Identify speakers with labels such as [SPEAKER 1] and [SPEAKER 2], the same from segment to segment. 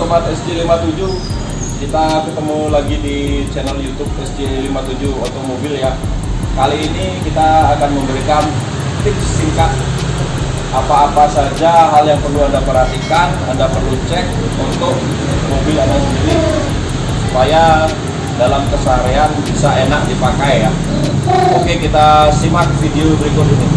[SPEAKER 1] Sobat SJ57, kita ketemu lagi di channel YouTube SJ57 Otomobil ya. Kali ini kita akan memberikan tips singkat apa-apa saja hal yang perlu Anda perhatikan, Anda perlu cek untuk mobil Anda sendiri supaya dalam keseharian bisa enak dipakai ya. Oke, kita simak video berikut ini.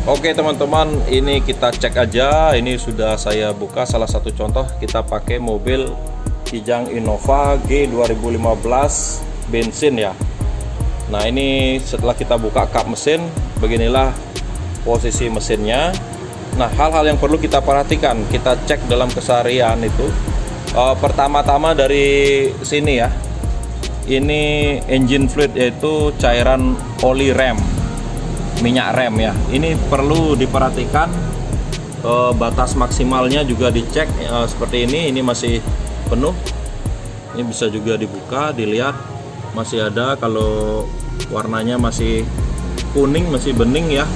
[SPEAKER 1] Oke teman-teman, ini kita cek aja. Ini sudah saya buka salah satu contoh. Kita pakai mobil Kijang Innova G 2015 bensin ya. Nah, ini setelah kita buka kap mesin, beginilah posisi mesinnya. Nah, hal-hal yang perlu kita perhatikan, kita cek dalam keseharian itu. Pertama-tama dari sini ya. Ini engine fluid, yaitu cairan oli rem, minyak rem ya. Ini perlu diperhatikan, batas maksimalnya juga dicek seperti ini masih penuh. Ini bisa juga dibuka, dilihat masih ada. Kalau warnanya masih kuning, masih bening ya,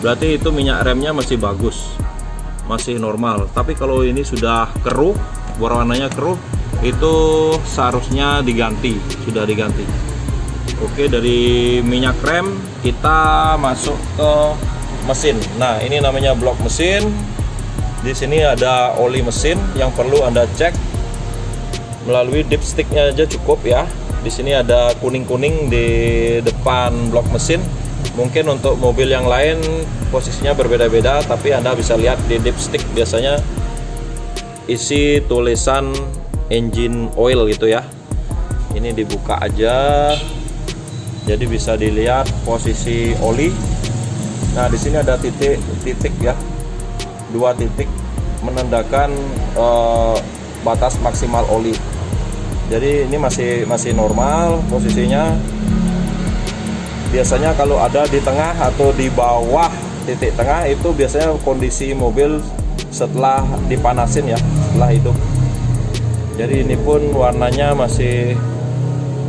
[SPEAKER 1] berarti itu minyak remnya masih bagus, masih normal. Tapi kalau ini sudah keruh, warnanya keruh, itu seharusnya diganti, sudah diganti. Oke, dari minyak rem kita masuk ke mesin. Nah, ini namanya blok mesin. Di sini ada oli mesin yang perlu Anda cek melalui dipsticknya aja cukup ya. Di sini ada kuning-kuning di depan blok mesin. Mungkin untuk mobil yang lain posisinya berbeda-beda, tapi Anda bisa lihat di dipstick biasanya isi tulisan engine oil gitu ya. Ini dibuka aja. Jadi bisa dilihat posisi oli. Nah, di sini ada titik ya, 2 titik menandakan batas maksimal oli. Jadi ini masih normal posisinya. Biasanya kalau ada di tengah atau di bawah titik tengah itu biasanya kondisi mobil setelah dipanasin ya, setelah hidup. Jadi ini pun warnanya masih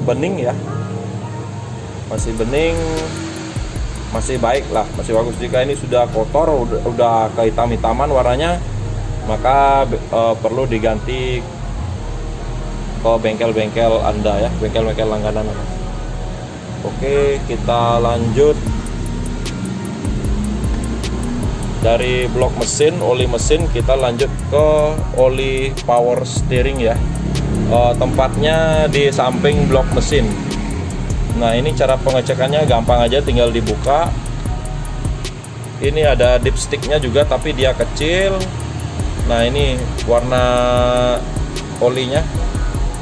[SPEAKER 1] bening ya. Masih bening, masih baik lah, masih bagus. Jika ini sudah kotor, udah kehitam-hitaman warnanya, maka perlu diganti ke bengkel-bengkel Anda ya, bengkel-bengkel langganan. Oke, kita lanjut dari blok mesin, oli mesin, kita lanjut ke oli power steering ya. Tempatnya di samping blok mesin. Nah, ini cara pengecekannya gampang aja, tinggal dibuka. Ini ada dipsticknya juga, tapi dia kecil. Nah, ini warna olinya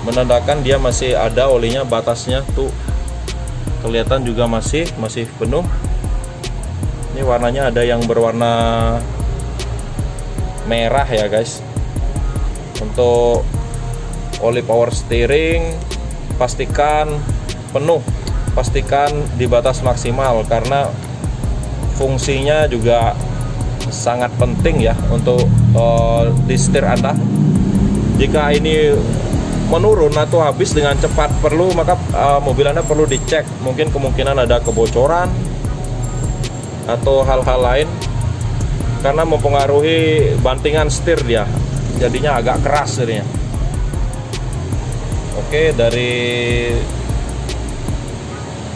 [SPEAKER 1] menandakan dia masih ada olinya, batasnya tuh kelihatan juga masih penuh. Ini warnanya ada yang berwarna merah ya guys. Untuk oli power steering pastikan penuh, pastikan di batas maksimal, karena fungsinya juga sangat penting ya untuk di setir Anda. Jika ini menurun atau habis dengan cepat, maka mobil Anda perlu dicek. Mungkin kemungkinan ada kebocoran atau hal-hal lain, karena mempengaruhi bantingan setir dia, jadinya agak keras jadinya. Oke, dari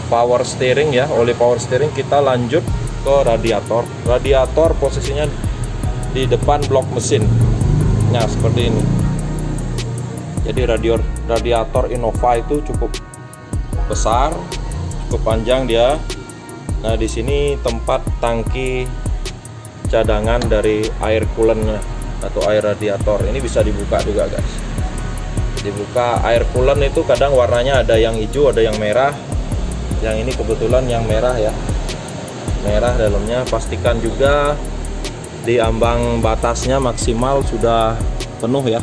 [SPEAKER 1] power steering ya, oli power steering, kita lanjut ke radiator. Radiator posisinya di depan blok mesin. Nah, seperti ini. Jadi radiator Innova itu cukup besar, cukup panjang dia. Nah, di sini tempat tangki cadangan dari air coolant atau air radiator. Ini bisa dibuka juga guys. Dibuka, air coolant itu kadang warnanya ada yang hijau, ada yang merah. Yang ini kebetulan yang merah ya, merah dalamnya. Pastikan juga di ambang batasnya maksimal sudah penuh ya,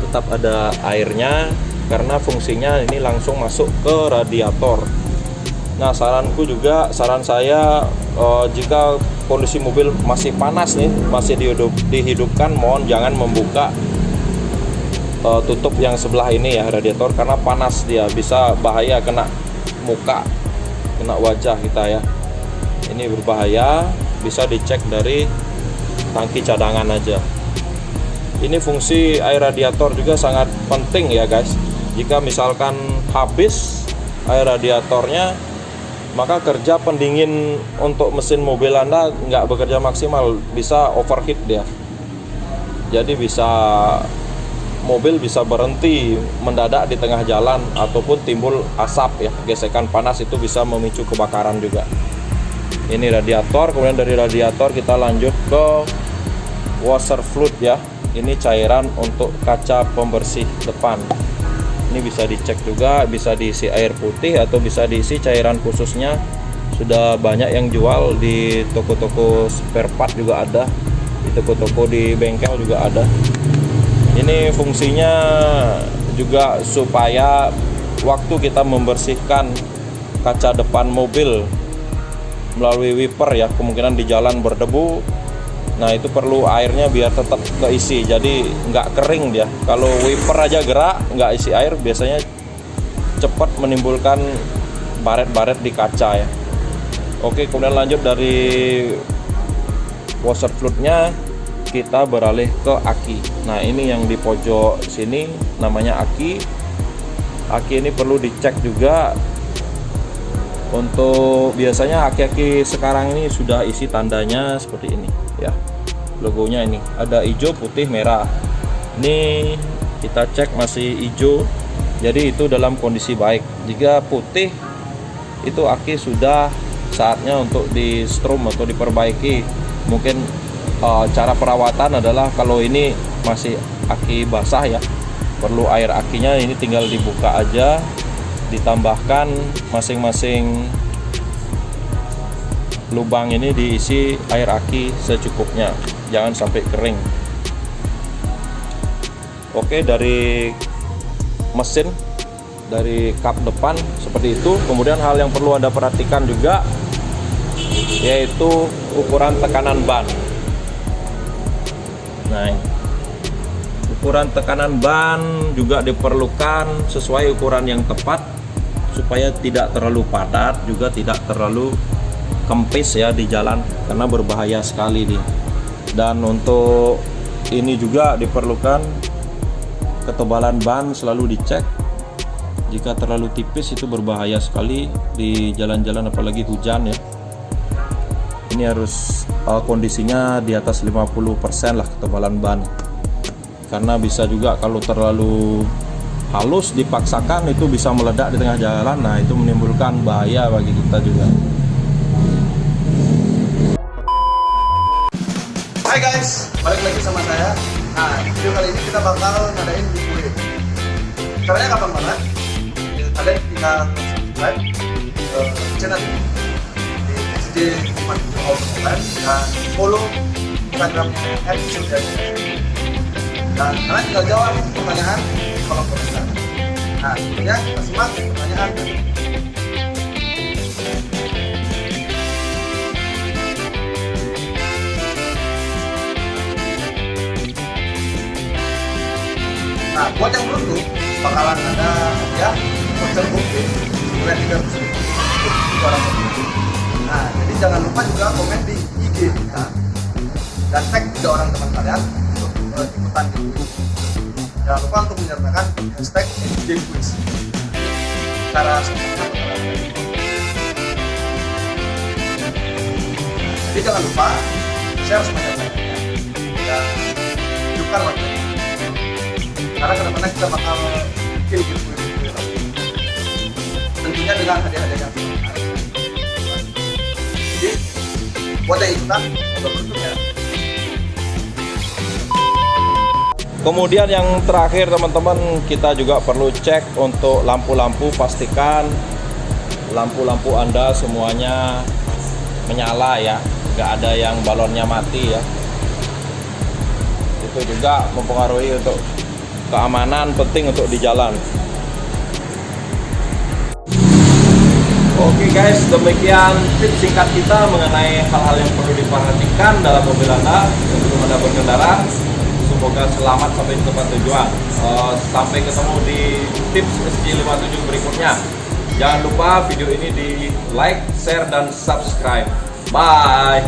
[SPEAKER 1] tetap ada airnya, karena fungsinya ini langsung masuk ke radiator. Nah, saran saya jika kondisi mobil masih panas nih, masih dihidupkan, mohon jangan membuka tutup yang sebelah ini ya radiator, karena panas dia, bisa bahaya kena muka, kena wajah kita ya. Ini berbahaya, bisa dicek dari tangki cadangan aja. Ini fungsi air radiator juga sangat penting ya guys. Jika misalkan habis air radiatornya, maka kerja pendingin untuk mesin mobil Anda nggak bekerja maksimal, bisa overheat dia. Jadi mobil bisa berhenti mendadak di tengah jalan, ataupun timbul asap ya, gesekan panas itu bisa memicu kebakaran juga. Ini radiator, kemudian dari radiator kita lanjut ke washer fluid ya. Ini cairan untuk kaca pembersih depan. Ini bisa dicek juga, bisa diisi air putih atau bisa diisi cairan khususnya. Sudah banyak yang jual di toko-toko spare part juga ada, di toko-toko di bengkel juga ada. Ini fungsinya juga supaya waktu kita membersihkan kaca depan mobil melalui wiper ya, kemungkinan di jalan berdebu, nah itu perlu airnya biar tetap keisi, jadi nggak kering dia. Kalau wiper aja gerak nggak isi air, biasanya cepat menimbulkan baret-baret di kaca ya. Oke, kemudian lanjut dari washer fluidnya kita beralih ke aki. Nah ini yang di pojok sini namanya aki. Aki ini perlu dicek juga. Untuk biasanya aki-aki sekarang ini sudah isi tandanya seperti ini ya, logonya ini ada hijau, putih, merah. Ini kita cek masih hijau, jadi itu dalam kondisi baik. Jika putih, itu aki sudah saatnya untuk di strum atau diperbaiki. Mungkin cara perawatan adalah kalau ini masih aki basah ya, perlu air akinya ini tinggal dibuka aja, ditambahkan masing-masing lubang ini diisi air aki secukupnya, jangan sampai kering. Oke, dari mesin, dari kap depan seperti itu. Kemudian hal yang perlu Anda perhatikan juga yaitu ukuran tekanan ban. Nah, ukuran tekanan ban juga diperlukan sesuai ukuran yang tepat supaya tidak terlalu padat, juga tidak terlalu kempis ya di jalan, karena berbahaya sekali dia. Dan untuk ini juga diperlukan ketebalan ban selalu dicek. Jika terlalu tipis itu berbahaya sekali di jalan-jalan, apalagi hujan ya. Ini harus kondisinya di atas 50% lah ketebalan ban, karena bisa juga kalau terlalu halus dipaksakan itu bisa meledak di tengah jalan. Nah itu menimbulkan bahaya bagi kita juga.
[SPEAKER 2] Hai guys, balik lagi sama saya. Nah, video kali ini kita bakal ngadain giveaway. Caranya gampang banget. Kalian tinggal subscribe ke channel ini di SD Auto dan follow Instagram @suryadi. Dan kalian tinggal jawab pertanyaan di kolom komentar. Nah, sebelumnya kita simak pertanyaan dari Nah, buat yang beruntung bakalan ada hadiah voucher GoPay senilai 300.000 untuk 2 orang. Nah, jadi jangan lupa juga komen di IG kita dan tag 3 orang teman kalian untuk ikutan giveaway. Jangan lupa untuk menyertakan hashtag #NJQuiz. Cara semuanya jadi jangan lupa share semuanya dan hidupkan waktunya. Karena kedepannya kita bakal bikin giveaway lagi, tentunya dengan hadiah-hadiah yang menarik. Jadi buat yang ikutan, semoga beruntung ya.
[SPEAKER 1] Kemudian yang terakhir teman-teman, kita juga perlu cek untuk lampu-lampu. Pastikan lampu-lampu Anda semuanya menyala ya, nggak ada yang balonnya mati ya. Itu juga mempengaruhi untuk keamanan, penting untuk di jalan. Oke guys, demikian tips singkat kita mengenai hal-hal yang perlu diperhatikan dalam mobil Anda sebelum Anda berkendara. semoga selamat sampai di tempat tujuan. Sampai ketemu di tips SG57 berikutnya. Jangan lupa video ini di like, share, dan subscribe. Bye.